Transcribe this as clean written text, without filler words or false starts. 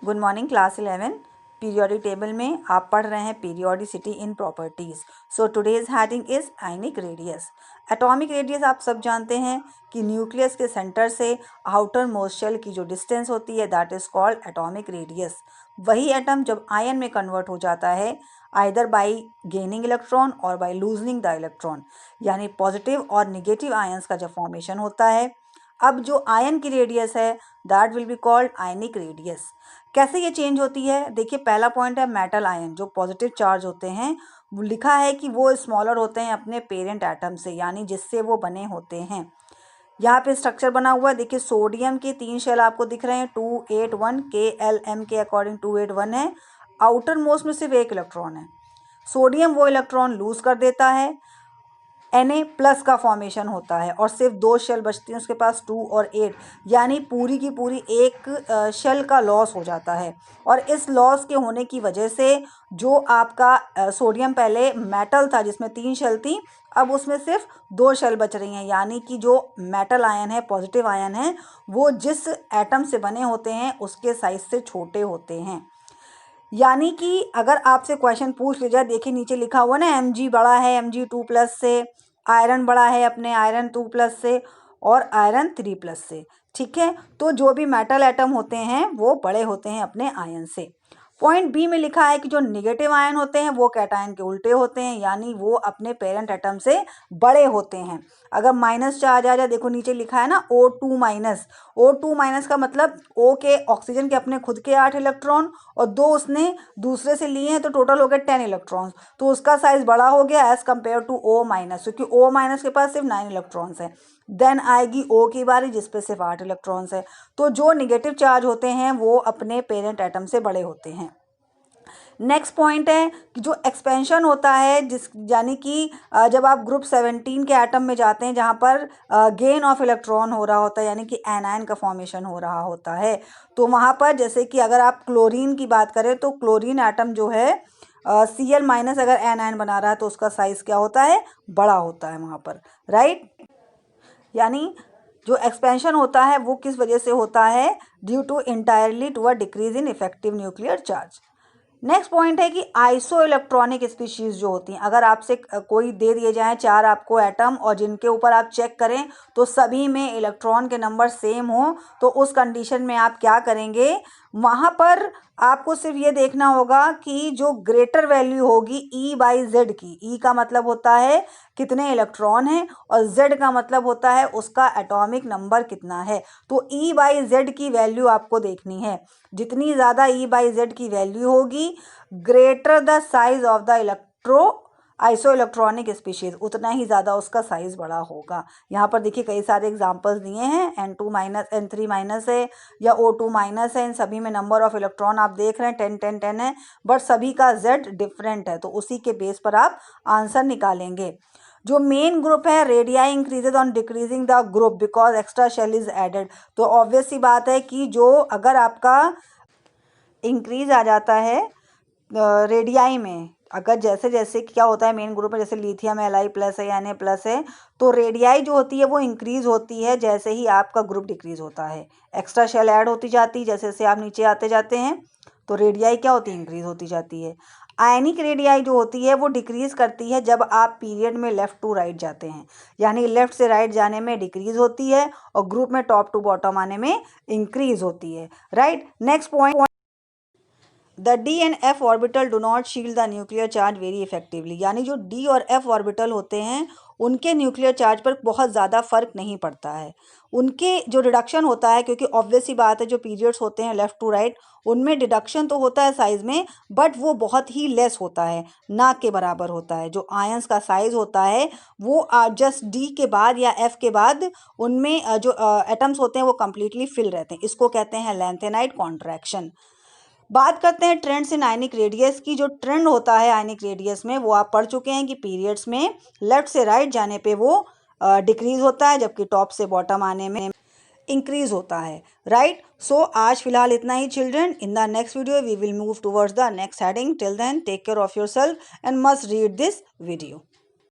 Good morning class 11 periodic table में आप पढ़ रहे हैं periodicity in properties. So today's heading is ionic radius. Atomic radius आप सब जानते हैं कि न्यूक्लियस के सेंटर से आउटर मोस्ट शेल की जो डिस्टेंस होती है that is called atomic radius. वही एटम जब आयन में कन्वर्ट हो जाता है आइदर बाई गेनिंग इलेक्ट्रॉन और बाई लूजनिंग द इलेक्ट्रॉन, यानी पॉजिटिव और निगेटिव आयंस का जब फॉर्मेशन होता है, अब जो आयन की रेडियस है that will be called ionic radius. कैसे ये चेंज होती है? देखिए, पहला पॉइंट है मेटल आयन, जो पॉजिटिव चार्ज होते हैं वो लिखा है कि वो स्मॉलर होते हैं अपने पेरेंट एटम से, यानी जिससे वो बने होते हैं। यहाँ पे स्ट्रक्चर बना हुआ है, देखिए सोडियम के 3 शेल आपको दिख रहे हैं, 281 KLM के अकॉर्डिंग 281 है। आउटर मोस्ट में सिर्फ एक इलेक्ट्रॉन है। सोडियम वो इलेक्ट्रॉन लूज कर देता है, Na+ का फॉर्मेशन होता है और सिर्फ 2 शेल बचती हैं उसके पास, 2 और 8, यानी पूरी की पूरी एक शेल का लॉस हो जाता है। और इस लॉस के होने की वजह से जो आपका सोडियम पहले मेटल था जिसमें 3 शेल थी, अब उसमें सिर्फ 2 शेल बच रही हैं, यानी कि जो मेटल आयन है, पॉजिटिव आयन है, वो जिस एटम से बने होते हैं उसके साइज से छोटे होते हैं। यानी कि अगर आपसे क्वेश्चन पूछ लिया जाए, देखिए नीचे लिखा हुआ ना Mg बड़ा है Mg2+ से, आयरन बड़ा है अपने आयरन 2+ से और आयरन 3+ से। ठीक है, तो जो भी मेटल एटम होते हैं वो बड़े होते हैं अपने आयन से। पॉइंट बी में लिखा है कि जो निगेटिव आयन होते हैं वो कैटायन के उल्टे होते हैं, यानी वो अपने पेरेंट एटम से बड़े होते हैं। अगर माइनस चार्ज आ जाए, देखो नीचे लिखा है ना O2-। O2- का मतलब O के ऑक्सीजन के अपने खुद के 8 इलेक्ट्रॉन और 2 उसने दूसरे से लिए हैं, तो टोटल हो गए 10 इलेक्ट्रॉन्स, तो उसका साइज बड़ा हो गया एज कम्पेयर टू O-, क्योंकि O- के पास सिर्फ 9 इलेक्ट्रॉन्स हैं। देन आएगी O की बारी जिसपे सिर्फ 8 इलेक्ट्रॉन्स है। तो जो निगेटिव चार्ज होते हैं वो अपने पेरेंट एटम से बड़े होते हैं। नेक्स्ट पॉइंट है कि जो एक्सपेंशन होता है, जिस यानी कि जब आप ग्रुप 17 के एटम में जाते हैं जहाँ पर गेन ऑफ इलेक्ट्रॉन हो रहा होता है, यानी कि एनायन का फॉर्मेशन हो रहा होता है, तो वहाँ पर जैसे कि अगर आप क्लोरीन की बात करें तो क्लोरीन एटम जो है Cl- अगर एनायन बना रहा है तो उसका साइज क्या होता है? बड़ा होता है वहाँ पर, राइट। यानी जो एक्सपेंशन होता है वो किस वजह से होता है? Due to entirely to a decrease in effective nuclear charge. Next point है कि आइसो इलेक्ट्रॉनिक स्पीशीज जो होती हैं, अगर आपसे कोई दे दिए जाएं 4 आपको एटम और जिनके ऊपर आप चेक करें तो सभी में इलेक्ट्रॉन के नंबर सेम हो, तो उस कंडीशन में आप क्या करेंगे? वहाँ पर आपको सिर्फ ये देखना होगा कि जो ग्रेटर वैल्यू होगी E/Z की, E का मतलब होता है कितने इलेक्ट्रॉन हैं और Z का मतलब होता है उसका एटॉमिक नंबर कितना है। तो E/Z की वैल्यू आपको देखनी है। जितनी ज़्यादा E/Z की वैल्यू होगी, greater the size of the iso electronic species, उतना ही ज़्यादा उसका साइज बड़ा होगा। यहाँ पर देखिए कई सारे एग्जांपल्स दिए हैं, N2-, N3- है या O2- है, इन सभी में नंबर ऑफ इलेक्ट्रॉन आप देख रहे हैं 10 10 10 है, बट सभी का Z डिफरेंट है, तो उसी के बेस पर आप आंसर निकालेंगे। जो मेन ग्रुप है, radii increases on decreasing the group because extra shell is added, तो ऑब्वियस सी बात है कि जो अगर आपका इंक्रीज आ जाता है रेडियाई में, अगर जैसे जैसे क्या होता है मेन ग्रुप में, जैसे लिथियम Li+ है या Na+ है, तो रेडियाई जो होती है वो इंक्रीज होती है जैसे ही आपका ग्रुप डिक्रीज होता है, एक्स्ट्रा शेल ऐड होती जाती है, जैसे जैसे आप नीचे आते जाते हैं तो रेडियाई क्या होती है? इंक्रीज होती जाती है। आयनिक रेडियाई जो होती है वो डिक्रीज करती है जब आप पीरियड में लेफ्ट टू राइट जाते हैं, यानी लेफ्ट से राइट जाने में डिक्रीज होती है और ग्रुप में टॉप टू बॉटम आने में इंक्रीज होती है, right. Next point, the D and F orbital do not shield the nuclear charge very effectively, यानी जो D और F ऑर्बिटल होते हैं उनके न्यूक्लियर चार्ज पर बहुत ज़्यादा फर्क नहीं पड़ता है। उनके जो डिडक्शन होता है, क्योंकि ऑब्वियस ही बात है जो पीरियड्स होते हैं लेफ्ट टू राइट उनमें डिडक्शन तो होता है साइज में, बट वो बहुत ही लेस होता है, ना के बराबर होता है। जो आयंस का साइज होता है वो जस्ट D के बाद या F के बाद उनमें जो एटम्स होते हैं वो कम्प्लीटली फिल रहते हैं, इसको कहते हैं लेंथेनाइट कॉन्ट्रैक्शन। बात करते हैं ट्रेंड्स इन आयनिक रेडियस की। जो ट्रेंड होता है आयनिक रेडियस में वो आप पढ़ चुके हैं कि पीरियड्स में लेफ्ट से राइट जाने पे वो डिक्रीज होता है, जबकि टॉप से बॉटम आने में इंक्रीज होता है, राइट। सो आज फिलहाल इतना ही children. In the next video we will move towards the next heading. Till then take care of yourself and must read this video.